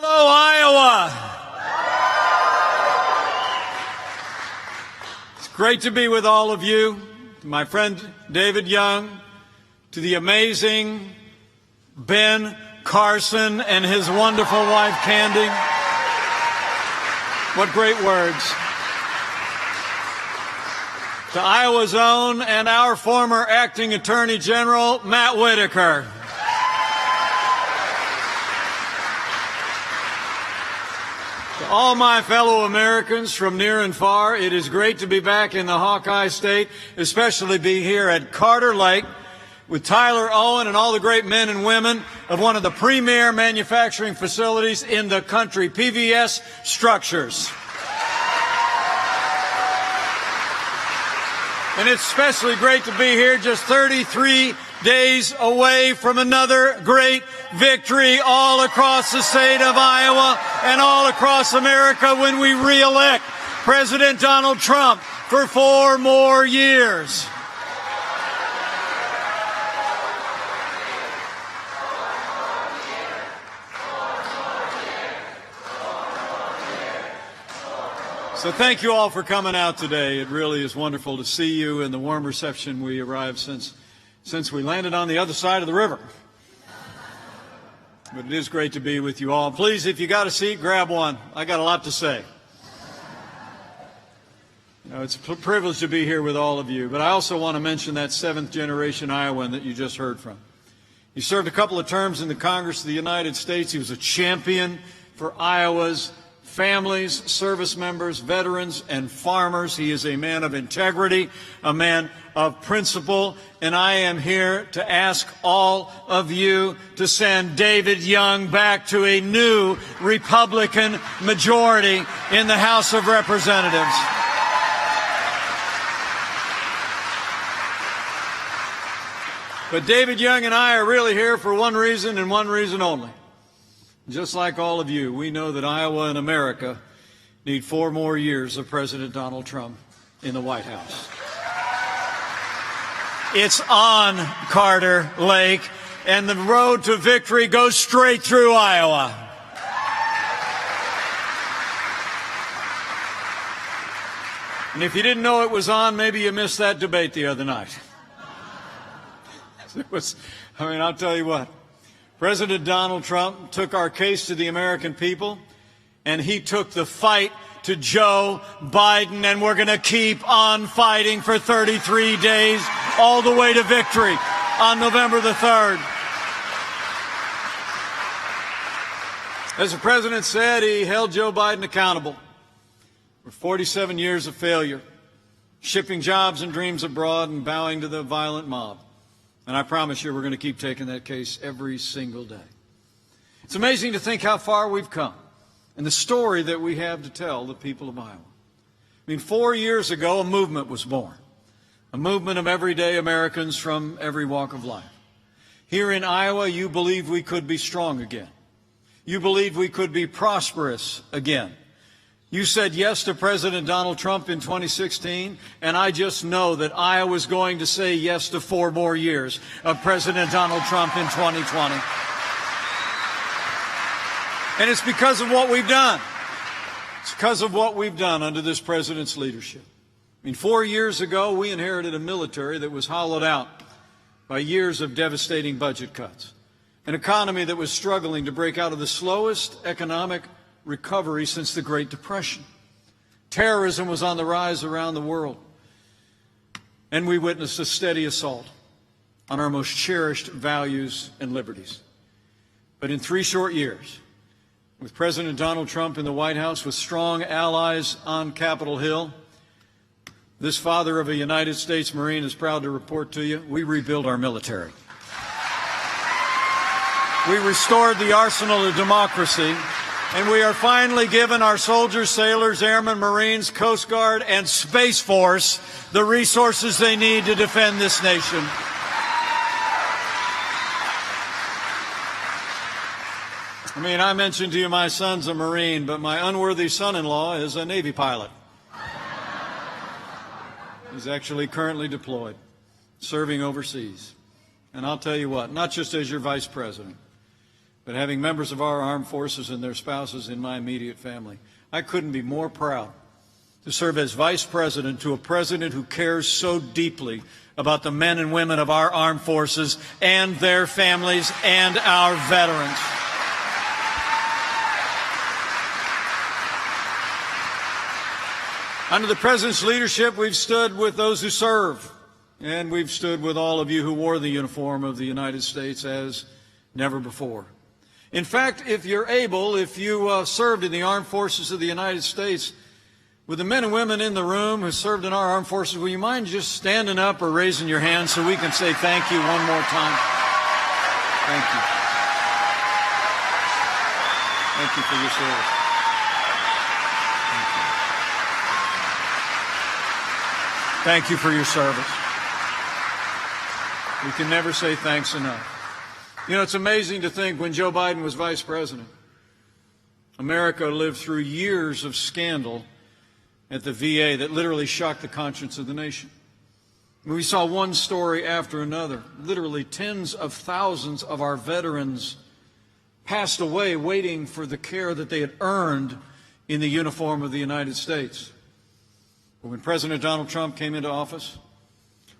Hello, Iowa. It's great to be with all of you. To my friend David Young, to the amazing Ben Carson and his wonderful wife Candy. What great words. To Iowa's own and our former acting Attorney General, Matt Whitaker. To all my fellow Americans from near and far, it is great to be back in the Hawkeye State, especially be here at Carter Lake with Tyler Owen and all the great men and women of one of the premier manufacturing facilities in the country, PVS Structures. And it's especially great to be here just 33 days away from another great victory all across the state of Iowa and all across America when we re-elect President Donald Trump for 4 more years. So thank you all for coming out today. It really is wonderful to see you and the warm reception we arrived since we landed on the other side of the river. But it is great to be with you all. Please, if you got a seat, grab one. I got a lot to say. You know, it's a privilege to be here with all of you. But I also want to mention that 7th generation Iowan that you just heard from. He served a couple of terms in the Congress of the United States. He was a champion for Iowa's families, service members, veterans, and farmers. He is a man of integrity, a man of principle, and I am here to ask all of you to send David Young back to a new Republican majority in the House of Representatives. But David Young and I are really here for one reason and one reason only. Just like all of you, we know that Iowa and America need 4 more years of President Donald Trump in the White House. It's on Carter Lake, and the road to victory goes straight through Iowa. And if you didn't know it was on, maybe you missed that debate the other night. I'll tell you what. President Donald Trump took our case to the American people, and he took the fight to Joe Biden, and we're going to keep on fighting for 33 days all the way to victory on November the 3rd. As the president said, he held Joe Biden accountable for 47 years of failure, shipping jobs and dreams abroad and bowing to the violent mob. And I promise you we're going to keep taking that case every single day. It's amazing to think how far we've come and the story that we have to tell the people of Iowa. 4 years ago, a movement was born, a movement of everyday Americans from every walk of life. Here in Iowa, you believed we could be strong again. You believed we could be prosperous again. You said yes to President Donald Trump in 2016, and I just know that Iowa is going to say yes to 4 more years of President Donald Trump in 2020. And it's because of what we've done. It's because of what we've done under this president's leadership. 4 years ago, we inherited a military that was hollowed out by years of devastating budget cuts, an economy that was struggling to break out of the slowest economic recovery since the Great Depression. Terrorism was on the rise around the world, and we witnessed a steady assault on our most cherished values and liberties. But in 3 short years, with President Donald Trump in the White House, with strong allies on Capitol Hill, this father of a United States Marine is proud to report to you, we rebuilt our military. We restored the arsenal of democracy, and we are finally giving our soldiers, sailors, airmen, Marines, Coast Guard, and Space Force the resources they need to defend this nation. I mentioned to you my son's a Marine, but my unworthy son-in-law is a Navy pilot. He's actually currently deployed, serving overseas. And I'll tell you what, not just as your vice president, but having members of our armed forces and their spouses in my immediate family, I couldn't be more proud to serve as Vice President to a president who cares so deeply about the men and women of our armed forces and their families and our veterans. Under the President's leadership, we've stood with those who serve, and we've stood with all of you who wore the uniform of the United States as never before. In fact, if you're able, if you served in the armed forces of the United States, with the men and women in the room who served in our armed forces, will you mind just standing up or raising your hand so we can say thank you one more time? Thank you. Thank you for your service. Thank you for your service. We can never say thanks enough. You know, it's amazing to think when Joe Biden was vice president, America lived through years of scandal at the VA that literally shocked the conscience of the nation. We saw one story after another. Literally tens of thousands of our veterans passed away waiting for the care that they had earned in the uniform of the United States. But when President Donald Trump came into office,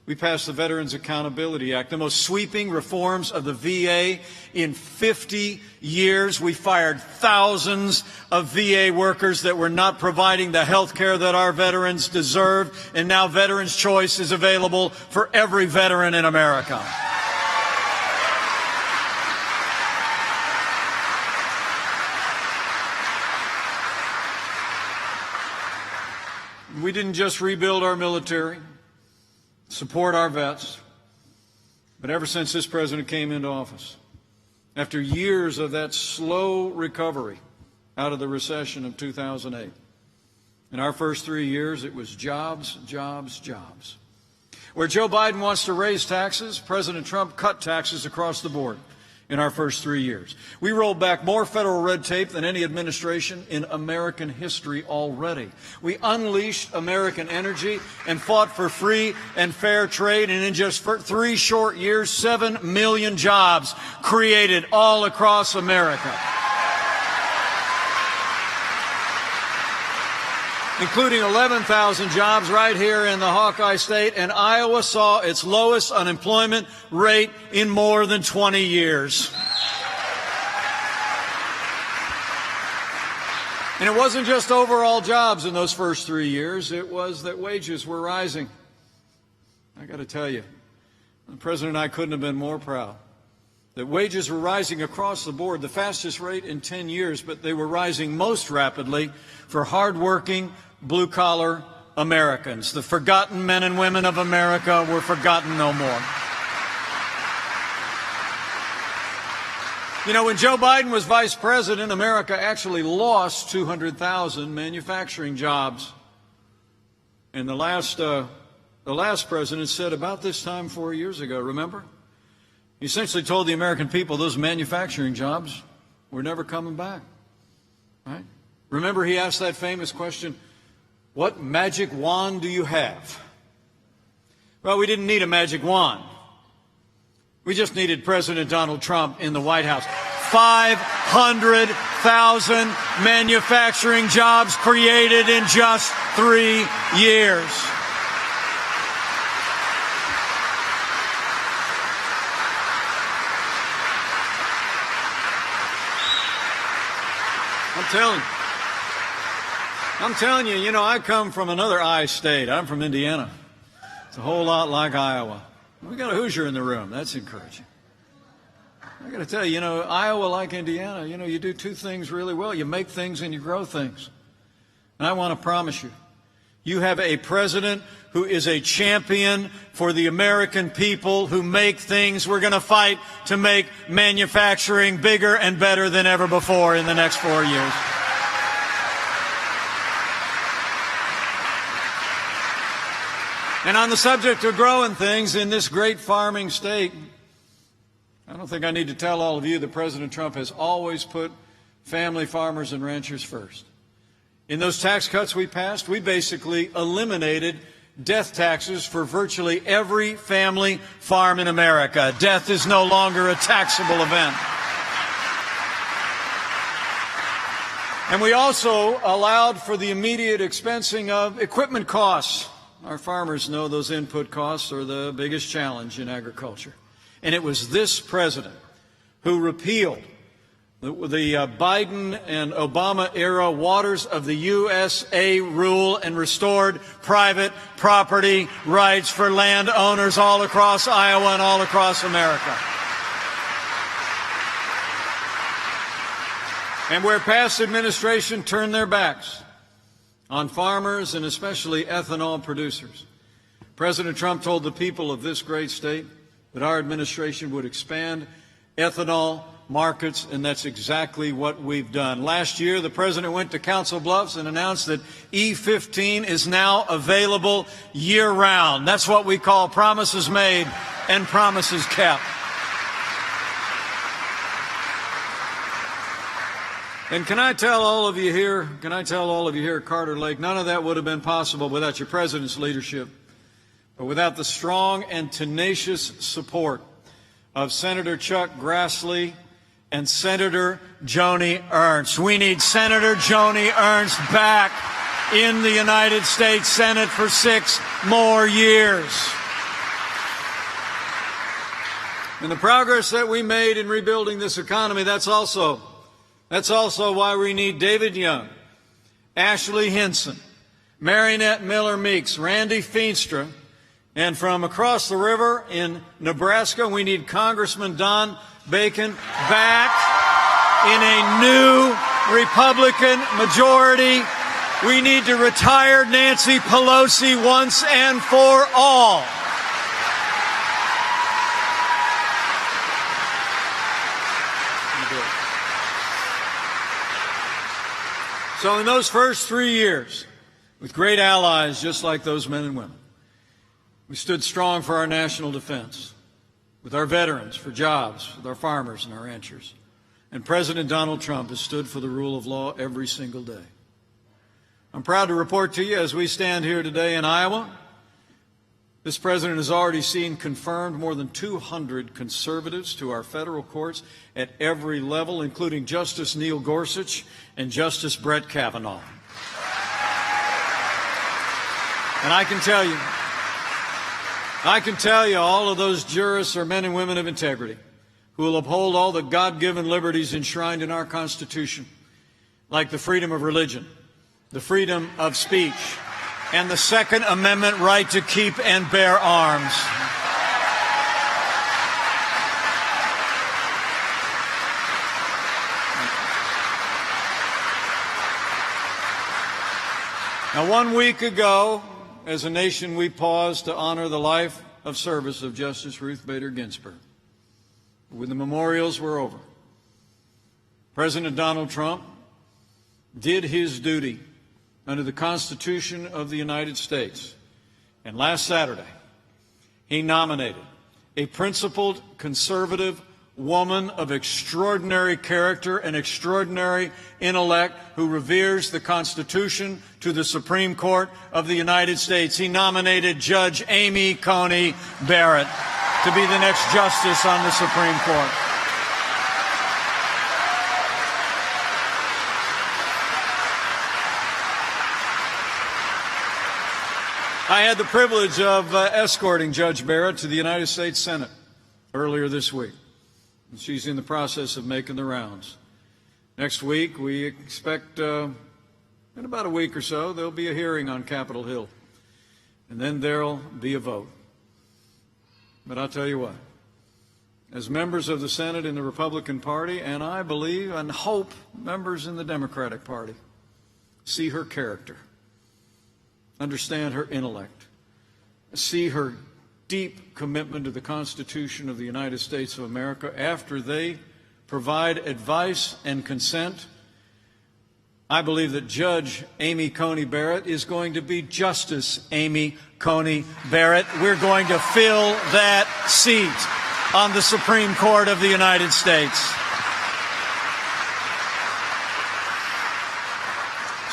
we passed the Veterans Accountability Act, the most sweeping reforms of the VA in 50 years. We fired thousands of VA workers that were not providing the health care that our veterans deserve, and now Veterans Choice is available for every veteran in America. We didn't just rebuild our military, support our vets, but ever since this president came into office, after years of that slow recovery out of the recession of 2008, in our first 3 years, it was jobs, jobs, jobs. Where Joe Biden wants to raise taxes, President Trump cut taxes across the board in our first 3 years. We rolled back more federal red tape than any administration in American history already. We unleashed American energy and fought for free and fair trade, and in just 3 short years, 7 million jobs created all across America, including 11,000 jobs right here in the Hawkeye State, and Iowa saw its lowest unemployment rate in more than 20 years. And it wasn't just overall jobs in those first 3 years, it was that wages were rising. I got to tell you, the President and I couldn't have been more proud that wages were rising across the board, the fastest rate in 10 years, but they were rising most rapidly for hardworking, blue-collar Americans. The forgotten men and women of America were forgotten no more. You know, when Joe Biden was vice president, America actually lost 200,000 manufacturing jobs. And the last president said about this time 4 years ago, remember? He essentially told the American people those manufacturing jobs were never coming back. Right? Remember, he asked that famous question, what magic wand do you have? Well, we didn't need a magic wand. We just needed President Donald Trump in the White House. 500,000 manufacturing jobs created in just 3 years. I'm telling you, you know, I come from another I state. I'm from Indiana. It's a whole lot like Iowa. We got a Hoosier in the room. That's encouraging. I got to tell you, you know, Iowa, like Indiana, you know, you do 2 things really well. You make things and you grow things. And I want to promise you, you have a president who is a champion for the American people who make things. We're going to fight to make manufacturing bigger and better than ever before in the next 4 years. And on the subject of growing things in this great farming state, I don't think I need to tell all of you that President Trump has always put family farmers and ranchers first. In those tax cuts we passed, we basically eliminated death taxes for virtually every family farm in America. Death is no longer a taxable event. And we also allowed for the immediate expensing of equipment costs. Our farmers know those input costs are the biggest challenge in agriculture. And it was this president who repealed the Biden and Obama era Waters of the USA rule and restored private property rights for landowners all across Iowa and all across America. And where past administration turned their backs on farmers and especially ethanol producers, President Trump told the people of this great state that our administration would expand ethanol markets, and that's exactly what we've done. Last year, the president went to Council Bluffs and announced that E15 is now available year-round. That's what we call promises made and promises kept. And can I tell all of you here at Carter Lake, none of that would have been possible without your president's leadership, but without the strong and tenacious support of Senator Chuck Grassley and Senator Joni Ernst. We need Senator Joni Ernst back in the United States Senate for 6 more years. And the progress that we made in rebuilding this economy, that's also why we need David Young, Ashley Hinson, Marinette Miller Meeks, Randy Feenstra, and from across the river in Nebraska, we need Congressman Don Bacon back in a new Republican majority. We need to retire Nancy Pelosi once and for all. So in those first 3 years, with great allies just like those men and women, we stood strong for our national defense, with our veterans, for jobs, with our farmers and our ranchers. And President Donald Trump has stood for the rule of law every single day. I'm proud to report to you, as we stand here today in Iowa, this president has already seen confirmed more than 200 conservatives to our federal courts at every level, including Justice Neil Gorsuch and Justice Brett Kavanaugh. And I can tell you all of those jurists are men and women of integrity who will uphold all the God-given liberties enshrined in our Constitution, like the freedom of religion, the freedom of speech, and the Second Amendment right to keep and bear arms. Now, 1 week ago, as a nation, we paused to honor the life of service of Justice Ruth Bader Ginsburg. When the memorials were over, President Donald Trump did his duty under the Constitution of the United States. And last Saturday, he nominated a principled conservative woman of extraordinary character and extraordinary intellect who reveres the Constitution to the Supreme Court of the United States. He nominated Judge Amy Coney Barrett to be the next justice on the Supreme Court. I had the privilege of escorting Judge Barrett to the United States Senate earlier this week. She's in the process of making the rounds. Next week, we expect, in about a week or so, there'll be a hearing on Capitol Hill. And then there'll be a vote. But I'll tell you what, as members of the Senate in the Republican Party, and I believe and hope members in the Democratic Party, see her character, understand her intellect, see her deep commitment to the Constitution of the United States of America after they provide advice and consent, I believe that Judge Amy Coney Barrett is going to be Justice Amy Coney Barrett. We're going to fill that seat on the Supreme Court of the United States.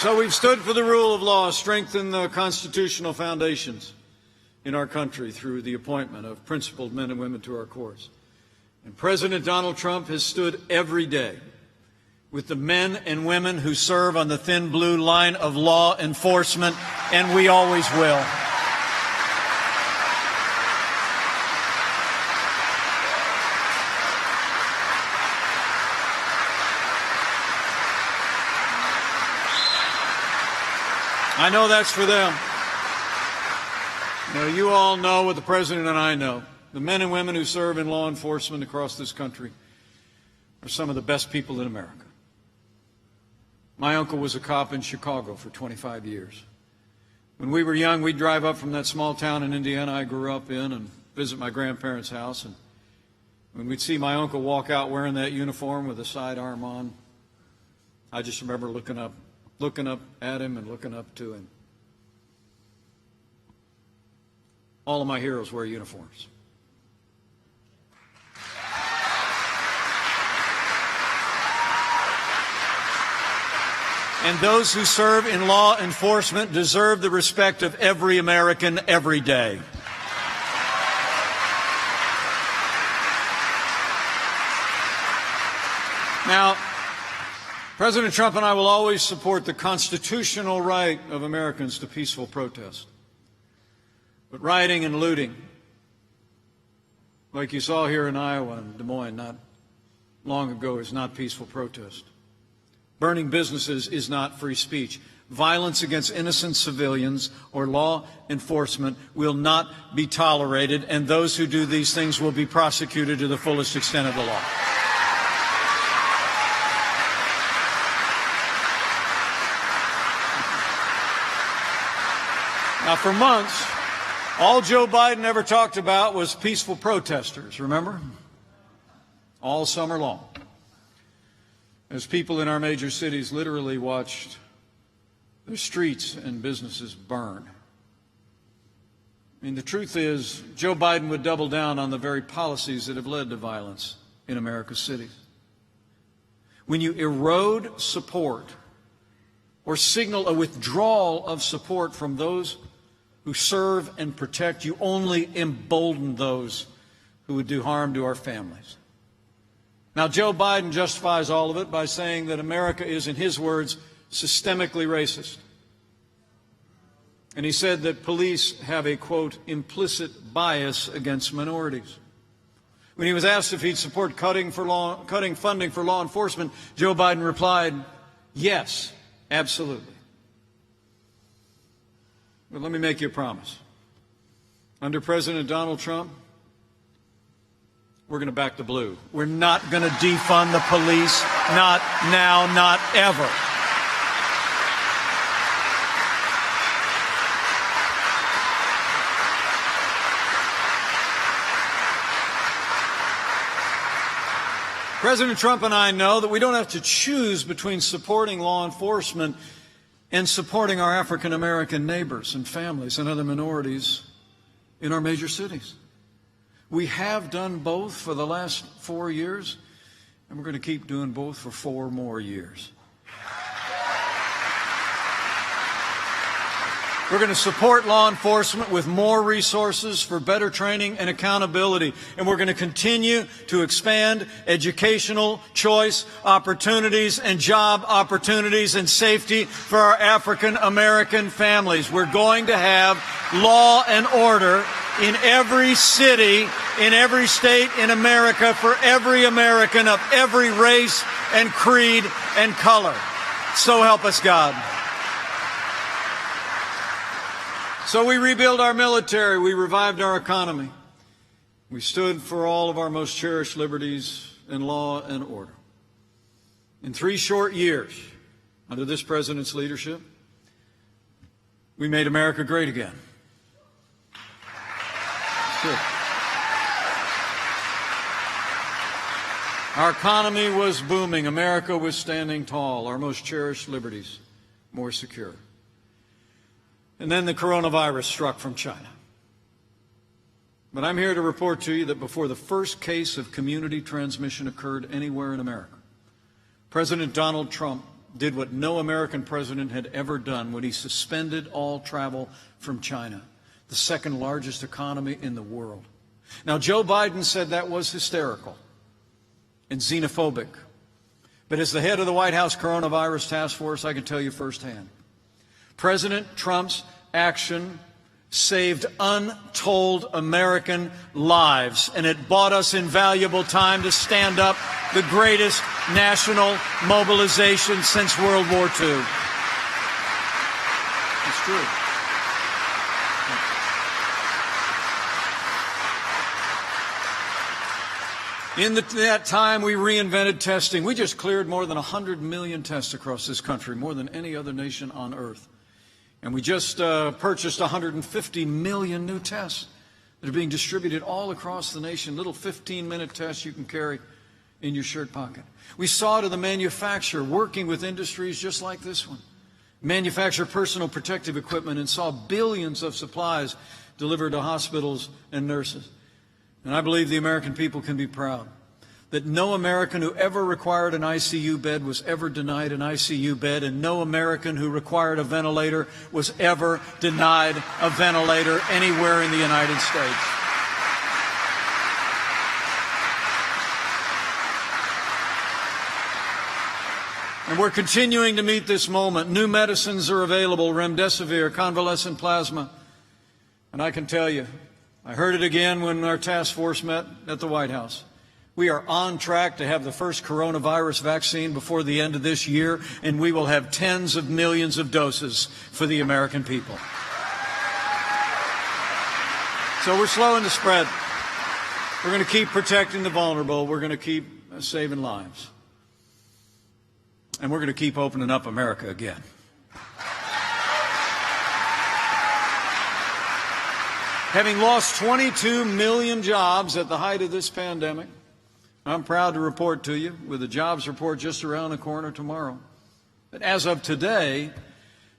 So we've stood for the rule of law, strengthened the constitutional foundations in our country through the appointment of principled men and women to our courts. And President Donald Trump has stood every day with the men and women who serve on the thin blue line of law enforcement, and we always will. I know that's for them. You all know what the President and I know. The men and women who serve in law enforcement across this country are some of the best people in America. My uncle was a cop in Chicago for 25 years. When we were young, we'd drive up from that small town in Indiana I grew up in and visit my grandparents' house. And when we'd see my uncle walk out wearing that uniform with a sidearm on, I just remember looking up at him and looking up to him. All of my heroes wear uniforms. And those who serve in law enforcement deserve the respect of every American every day. Now, President Trump and I will always support the constitutional right of Americans to peaceful protest. But rioting and looting, like you saw here in Iowa and Des Moines not long ago, is not peaceful protest. Burning businesses is not free speech. Violence against innocent civilians or law enforcement will not be tolerated, and those who do these things will be prosecuted to the fullest extent of the law. Now, for months, all Joe Biden ever talked about was peaceful protesters, remember? All summer long. As people in our major cities literally watched their streets and businesses burn. The truth is, Joe Biden would double down on the very policies that have led to violence in America's cities. When you erode support or signal a withdrawal of support from those who serve and protect, you only embolden those who would do harm to our families. Now, Joe Biden justifies all of it by saying that America is, in his words, systemically racist. And he said that police have a, quote, implicit bias against minorities. When he was asked if he'd support cutting funding for law enforcement, Joe Biden replied, yes, absolutely. But let me make you a promise. Under President Donald Trump, we're going to back the blue. We're not going to defund the police, not now, not ever. President Trump and I know that we don't have to choose between supporting law enforcement and supporting our African American neighbors and families and other minorities in our major cities. We have done both for the last 4 years, and we're going to keep doing both for 4 more years. We're going to support law enforcement with more resources for better training and accountability. And we're going to continue to expand educational choice opportunities and job opportunities and safety for our African American families. We're going to have law and order in every city, in every state in America, for every American of every race and creed and color. So help us God. So we rebuilt our military, we revived our economy. We stood for all of our most cherished liberties and law and order. In 3 short years, under this president's leadership, we made America great again. Good. Our economy was booming. America was standing tall. Our most cherished liberties more secure. And then the coronavirus struck from China. But I'm here to report to you that before the first case of community transmission occurred anywhere in America, President Donald Trump did what no American president had ever done when he suspended all travel from China, the second largest economy in the world. Now, Joe Biden said that was hysterical and xenophobic. But as the head of the White House Coronavirus Task Force, I can tell you firsthand, President Trump's action saved untold American lives, and it bought us invaluable time to stand up the greatest national mobilization since World War II. It's true. In that time, we reinvented testing. We just cleared more than 100 million tests across this country, more than any other nation on earth. And we just purchased 150 million new tests that are being distributed all across the nation, little 15-minute tests you can carry in your shirt pocket. We saw to the manufacturer, working with industries just like this one, manufacture personal protective equipment and saw billions of supplies delivered to hospitals and nurses. And I believe the American people can be proud that no American who ever required an ICU bed was ever denied an ICU bed, and no American who required a ventilator was ever denied a ventilator anywhere in the United States. And we're continuing to meet this moment. New medicines are available, remdesivir, convalescent plasma. And I can tell you, I heard it again when our task force met at the White House. We are on track to have the first coronavirus vaccine before the end of this year, and we will have tens of millions of doses for the American people. So we're slowing the spread. We're going to keep protecting the vulnerable. We're going to keep saving lives. And we're going to keep opening up America again. Having lost 22 million jobs at the height of this pandemic, I'm proud to report to you, with a jobs report just around the corner tomorrow, that as of today,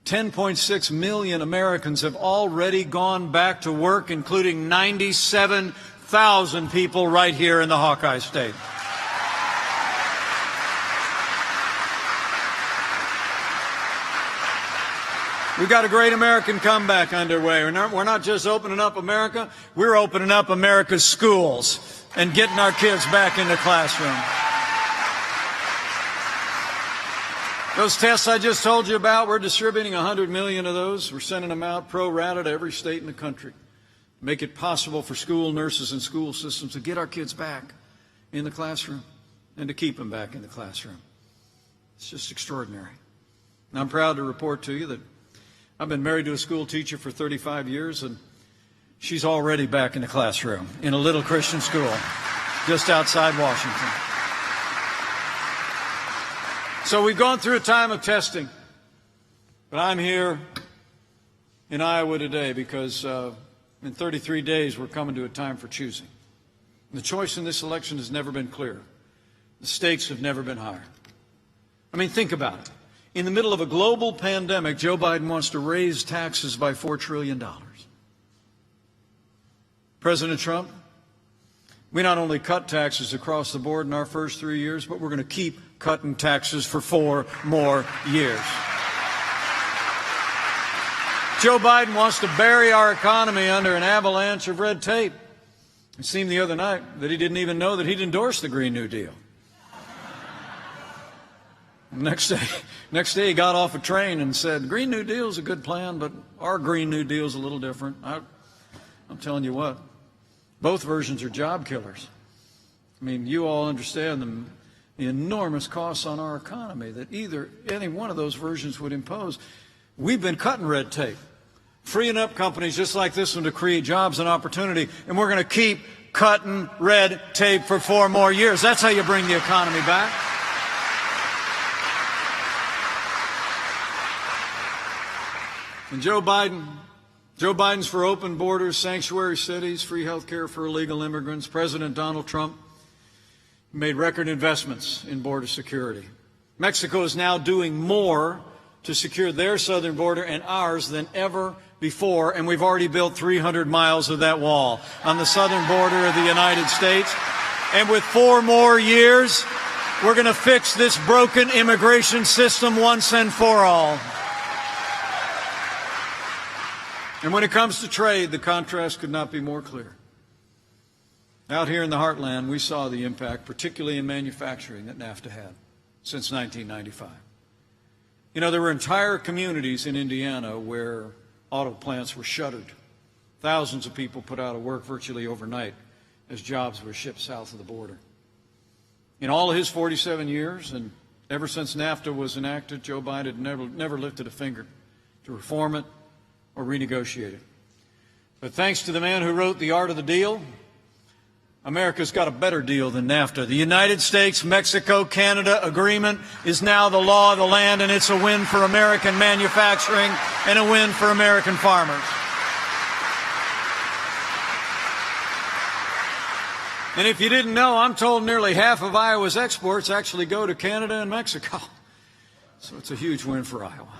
10.6 million Americans have already gone back to work, including 97,000 people right here in the Hawkeye State. We've got a great American comeback underway. We're not just opening up America, we're opening up America's schools and getting our kids back in the classroom. Those tests I just told you about, we're distributing 100 million of those. We're sending them out pro rata to every state in the country. Make it possible for school nurses and school systems to get our kids back in the classroom and to keep them back in the classroom. It's just extraordinary. And I'm proud to report to you that I've been married to a school teacher for 35 years, and she's already back in the classroom in a little Christian school just outside Washington. So we've gone through a time of testing, but I'm here in Iowa today because in 33 days we're coming to a time for choosing. The choice in this election has never been clearer. The stakes have never been higher. I mean, think about it. In the middle of a global pandemic, Joe Biden wants to raise taxes by $4 trillion. President Trump, we not only cut taxes across the board in our first 3 years, but we're going to keep cutting taxes for 4 more years. Joe Biden wants to bury our economy under an avalanche of red tape. It seemed the other night that he didn't even know that he'd endorsed the Green New Deal. Next day he got off a train and said, Green New Deal is a good plan, but our Green New Deal is a little different. I'm telling you what, both versions are job killers. I mean, you all understand the enormous costs on our economy that any one of those versions would impose. We've been cutting red tape, freeing up companies just like this one to create jobs and opportunity, and we're going to keep cutting red tape for 4 more years. That's how you bring the economy back. And Joe Biden's for open borders, sanctuary cities, free health care for illegal immigrants. President Donald Trump made record investments in border security. Mexico is now doing more to secure their southern border and ours than ever before, and we've already built 300 miles of that wall on the southern border of the United States. And with 4 more years, we're going to fix this broken immigration system once and for all. And when it comes to trade, the contrast could not be more clear. Out here in the heartland, we saw the impact, particularly in manufacturing, that NAFTA had. since 1995. You know, there were entire communities in Indiana where auto plants were shuttered. Thousands of people put out of work virtually overnight as jobs were shipped south of the border. In all of his 47 years, and ever since NAFTA was enacted, Joe Biden never lifted a finger to reform it or renegotiate it. But thanks to the man who wrote The Art of the Deal, America's got a better deal than NAFTA. The United States-Mexico-Canada agreement is now the law of the land, and it's a win for American manufacturing and a win for American farmers. And if you didn't know, I'm told nearly half of Iowa's exports actually go to Canada and Mexico. So it's a huge win for Iowa.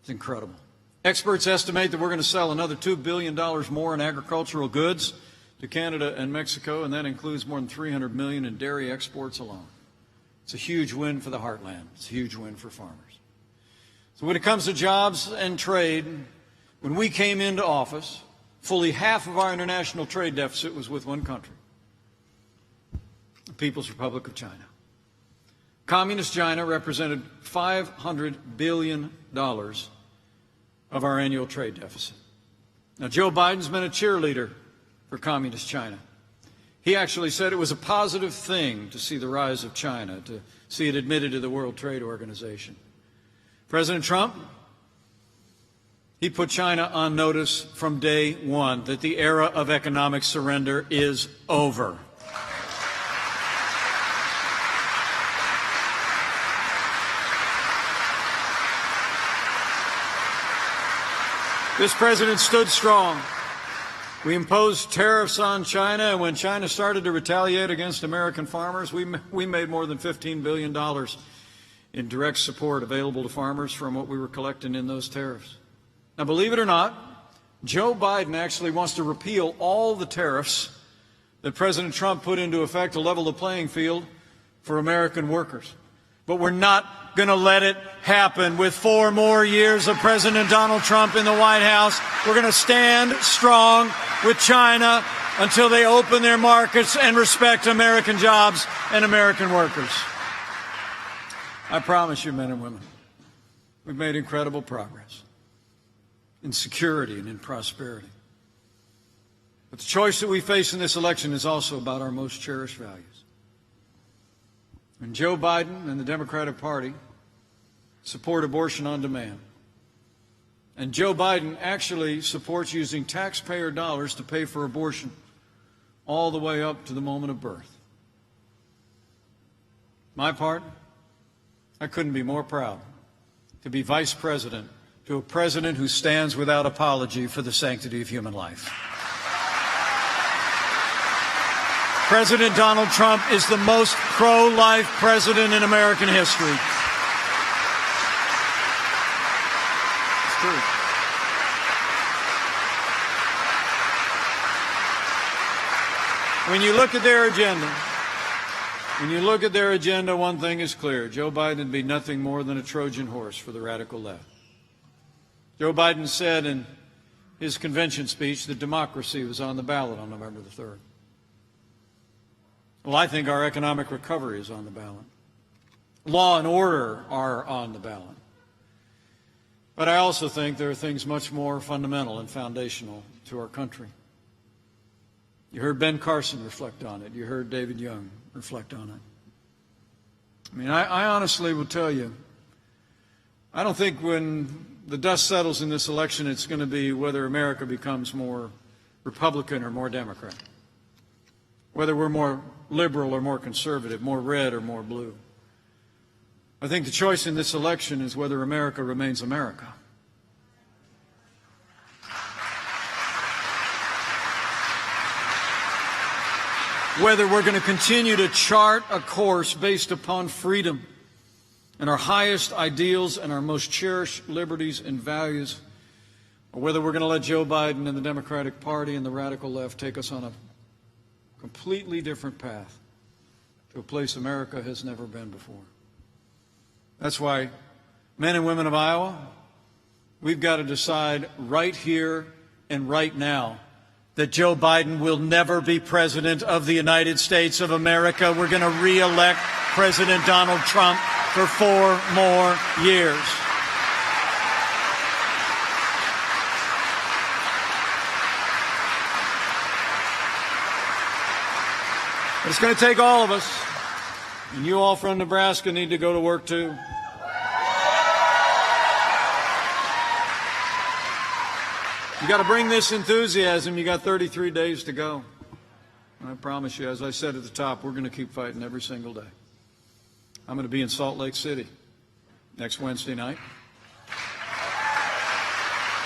It's incredible. Experts estimate that we're going to sell another $2 billion more in agricultural goods to Canada and Mexico, and that includes more than $300 million in dairy exports alone. It's a huge win for the heartland. It's a huge win for farmers. So when it comes to jobs and trade, when we came into office, fully half of our international trade deficit was with one country, the People's Republic of China. Communist China represented $500 billion of our annual trade deficit. Now, Joe Biden's been a cheerleader for Communist China. He actually said it was a positive thing to see the rise of China, to see it admitted to the World Trade Organization. President Trump, he put China on notice from day one that the era of economic surrender is over. This president stood strong. We imposed tariffs on China, and when China started to retaliate against American farmers, we made more than $15 billion in direct support available to farmers from what we were collecting in those tariffs. Now, believe it or not, Joe Biden actually wants to repeal all the tariffs that President Trump put into effect to level the playing field for American workers. But we're not going to let it happen. With 4 more years of President Donald Trump in the White House, we're going to stand strong with China until they open their markets and respect American jobs and American workers. I promise you, men and women, we've made incredible progress in security and in prosperity. But the choice that we face in this election is also about our most cherished values. And Joe Biden and the Democratic Party support abortion on demand. And Joe Biden actually supports using taxpayer dollars to pay for abortion all the way up to the moment of birth. My part, I couldn't be more proud to be vice president to a president who stands without apology for the sanctity of human life. President Donald Trump is the most pro-life president in American history. It's true. When you look at their agenda, one thing is clear. Joe Biden would be nothing more than a Trojan horse for the radical left. Joe Biden said in his convention speech that democracy was on the ballot on November the 3rd. Well, I think our economic recovery is on the ballot. Law and order are on the ballot. But I also think there are things much more fundamental and foundational to our country. You heard Ben Carson reflect on it. You heard David Young reflect on it. I mean, I honestly will tell you, I don't think when the dust settles in this election, it's going to be whether America becomes more Republican or more Democrat, whether we're more liberal or more conservative, more red or more blue. I think the choice in this election is whether America remains America. Whether we're going to continue to chart a course based upon freedom and our highest ideals and our most cherished liberties and values, or whether we're going to let Joe Biden and the Democratic Party and the radical left take us on a completely different path to a place America has never been before. That's why, men and women of Iowa, we've got to decide right here and right now that Joe Biden will never be president of the United States of America. We're going to re-elect President Donald Trump for 4 more years. But it's going to take all of us, and you all from Nebraska need to go to work too. You got to bring this enthusiasm. You got 33 days to go. I promise you, as I said at the top, we're going to keep fighting every single day. I'm going to be in Salt Lake City next Wednesday night.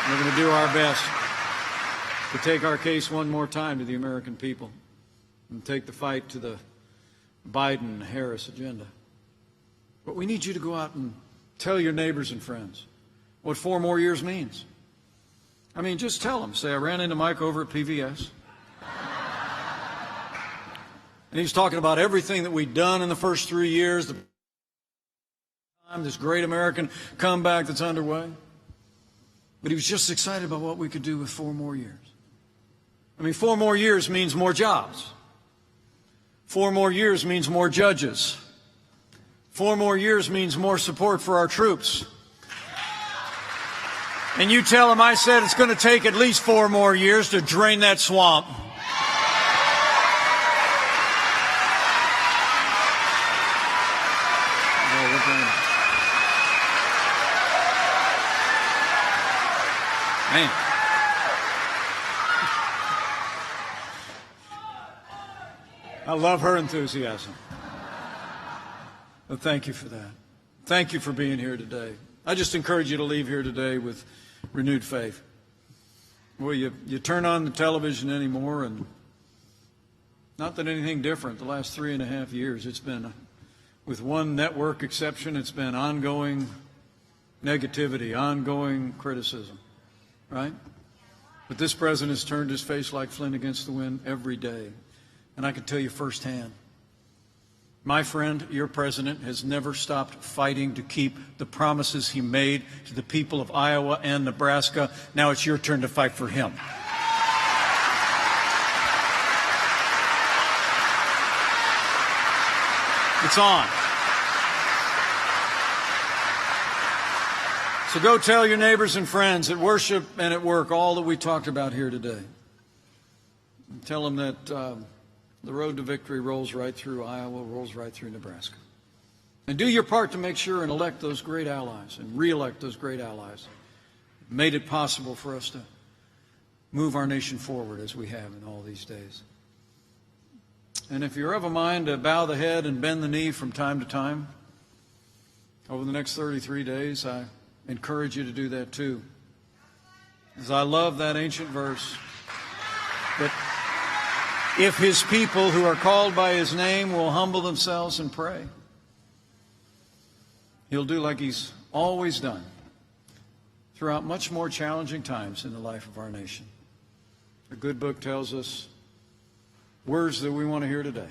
We're going to do our best to take our case one more time to the American people and take the fight to the Biden-Harris agenda. But we need you to go out and tell your neighbors and friends what 4 more years means. I mean, just tell them. Say, I ran into Mike over at PVS. And he's talking about everything that we've done in the first 3 years, this great American comeback that's underway. But he was just excited about what we could do with 4 more years. I mean, 4 more years means more jobs. 4 more years means more judges. 4 more years means more support for our troops. And you tell him I said it's going to take at least 4 more years to drain that swamp. Man. I love her enthusiasm. But thank you for that. Thank you for being here today. I just encourage you to leave here today with renewed faith. Well, you turn on the television anymore, and not that anything different. The last 3.5 years, it's been, with one network exception, it's been ongoing negativity, ongoing criticism, right? But this president has turned his face like flint against the wind every day. And I can tell you firsthand, my friend, your president, has never stopped fighting to keep the promises he made to the people of Iowa and Nebraska. Now it's your turn to fight for him. It's on. So go tell your neighbors and friends at worship and at work all that we talked about here today. And tell them that the road to victory rolls right through Iowa, rolls right through Nebraska. And do your part to make sure and elect those great allies and re-elect those great allies. Made it possible for us to move our nation forward as we have in all these days. And if you're of a mind to bow the head and bend the knee from time to time, over the next 33 days, I encourage you to do that too. Because I love that ancient verse that if his people who are called by his name will humble themselves and pray, he'll do like he's always done throughout much more challenging times in the life of our nation. A good book tells us words that we want to hear today.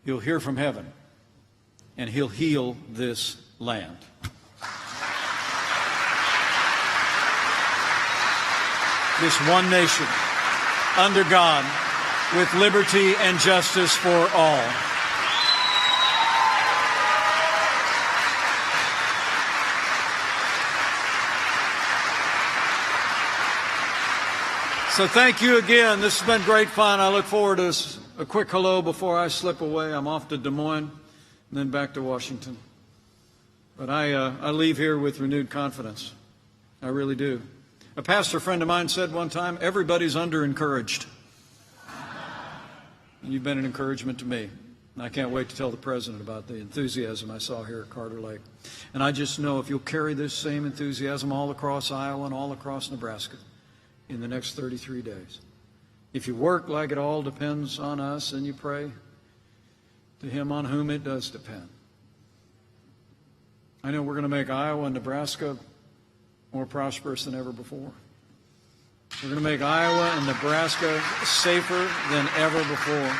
He'll hear from heaven, and he'll heal this land. This one nation, under God, with liberty and justice for all. So thank you again. This has been great fun. I look forward to a quick hello before I slip away. I'm off to Des Moines and then back to Washington. But I leave here with renewed confidence. I really do. A pastor friend of mine said one time, everybody's under-encouraged. And you've been an encouragement to me. And I can't wait to tell the president about the enthusiasm I saw here at Carter Lake. And I just know if you'll carry this same enthusiasm all across Iowa and all across Nebraska in the next 33 days. If you work like it all depends on us and you pray to him on whom it does depend. I know we're going to make Iowa and Nebraska more prosperous than ever before. We're going to make Iowa and Nebraska safer than ever before.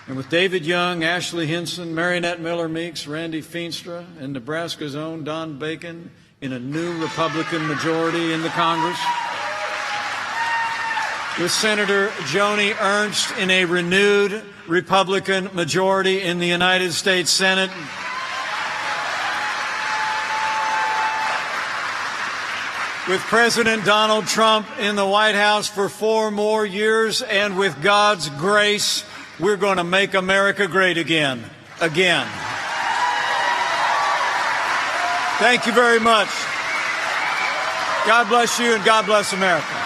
And with David Young, Ashley Hinson, Marinette Miller-Meeks, Randy Feenstra, and Nebraska's own Don Bacon in a new Republican majority in the Congress, with Senator Joni Ernst in a renewed Republican majority in the United States Senate. With President Donald Trump in the White House for 4 more years, and with God's grace, we're going to make America great again. Again. Thank you very much. God bless you and God bless America.